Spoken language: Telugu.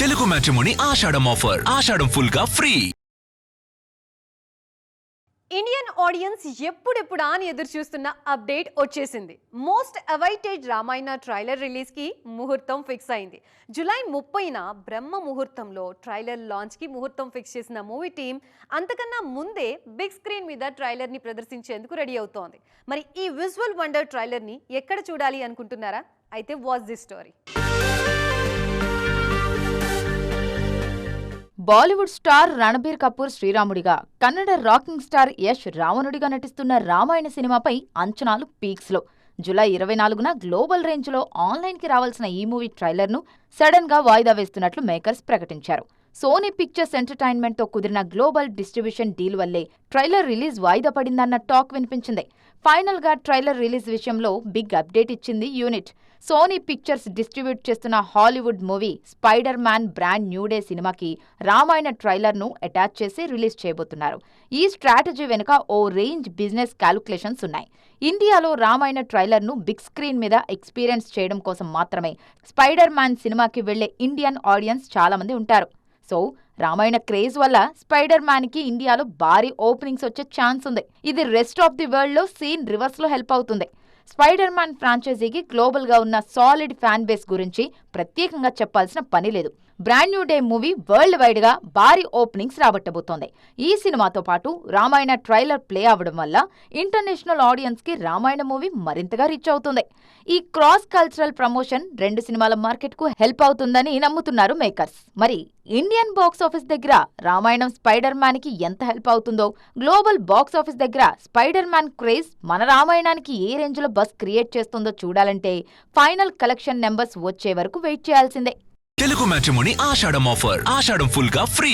తెలుగు మ్యాట్రిమోనీ ఆషాఢం ఆఫర్. ఆషాఢం ఫుల్ గా ఫ్రీ. ఇండియన్ ఆడియన్స్ ఎప్పుడెప్పుడా అని ఎదురు చూస్తున్న అప్డేట్ వచ్చేసింది. Most awaited Ramayana trailer release కి ముహూర్తం ఫిక్స్ అయింది. జూలై 30న బ్రహ్మ ముహూర్తంలో ట్రైలర్ లాంచ్ కి ముహూర్తం ఫిక్స్ చేసిన మూవీ టీం అంతకన్నా ముందే బిగ్ స్క్రీన్ మీద ట్రైలర్ ని ప్రదర్శించేందుకు రెడీ అవుతోంది. మరి ఈ విజువల్ వండర్ ట్రైలర్ ని ఎక్కడ చూడాలి అనుకుంటున్నారా? అయితే watch this story. Bollywood star Ranbir Kapoor శ్రీరాముడిగా, కన్నడ రాకింగ్ స్టార్ యష్ రావణుడిగా నటిస్తున్న రామాయణ సినిమాపై అంచనాలు పీక్స్లో. జూలై 24న గ్లోబల్ రేంజ్లో ఆన్లైన్కి రావాల్సిన ఈ మూవీ ట్రైలర్ను సడన్గా వాయిదా వేస్తున్నట్లు మేకర్స్ ప్రకటించారు. సోనీ పిక్చర్స్ ఎంటర్టైన్మెంట్తో కుదిరిన గ్లోబల్ డిస్ట్రిబ్యూషన్ డీల్ వల్లే ట్రైలర్ రిలీజ్ వాయిదా పడిందన్న టాక్ వినిపించింది. ఫైనల్గా ట్రైలర్ రిలీజ్ విషయంలో బిగ్ అప్డేట్ ఇచ్చింది యూనిట్. సోనీ పిక్చర్స్ డిస్ట్రిబ్యూట్ చేస్తున్న Hollywood movie spider man brand new day సినిమాకి రామాయణ ట్రైలర్ను అటాచ్ చేసి రిలీజ్ చేయబోతున్నారు. ఈ స్ట్రాటజీ వెనుక ఓ రేంజ్ బిజినెస్ క్యాలిక్యులేషన్స్ ఉన్నాయి. ఇండియాలో రామాయణ ట్రైలర్ను బిగ్ స్క్రీన్ మీద ఎక్స్పీరియన్స్ చేయడం కోసం మాత్రమే స్పైడర్ మ్యాన్ సినిమాకి వెళ్లే ఇండియన్ ఆడియన్స్ చాలామంది ఉంటారు. సో రామాయణ క్రేజ్ వల్ల స్పైడర్ మ్యాన్ కి ఇండియాలో భారీ ఓపెనింగ్స్ వచ్చే ఛాన్స్ ఉంది. ఇది రెస్ట్ ఆఫ్ ది వరల్డ్ లో సీన్ రివర్స్ లో హెల్ప్ అవుతుంది. స్పైడర్ మ్యాన్ ఫ్రాంచైజీకి గ్లోబల్ గా ఉన్న సాలిడ్ ఫ్యాన్ బేస్ గురించి ప్రత్యేకంగా చెప్పాల్సిన పని లేదు. Brand new day movie world wide గా భారీ ఓపెనింగ్స్ రాబట్టబోతోంది. ఈ సినిమాతో పాటు రామాయణ ట్రైలర్ ప్లే అవడం వల్ల ఇంటర్నేషనల్ ఆడియన్స్ కి రామాయణ మూవీ మరింతగా రీచ్ అవుతుంది. ఈ క్రాస్ కల్చరల్ ప్రమోషన్ రెండు సినిమాల మార్కెట్ కు హెల్ప్ అవుతుందని నమ్ముతున్నారు మేకర్స్. మరి ఇండియన్ బాక్స్ ఆఫీస్ దగ్గర రామాయణం స్పైడర్ మ్యాన్ కి ఎంత హెల్ప్ అవుతుందో, గ్లోబల్ బాక్స్ ఆఫీస్ దగ్గర స్పైడర్ మ్యాన్ క్రేజ్ మన రామాయణానికి ఏ రేంజ్ లో బస్ క్రియేట్ చేస్తుందో చూడాలంటే ఫైనల్ కలెక్షన్ నెంబర్స్ వచ్చే వరకు వెయిట్ చేయాల్సిందే. తెలుగు మ్యాట్రిమోనీ ఆషాఢం ఆఫర్. ఆషాఢం ఫుల్ గా ఫ్రీ.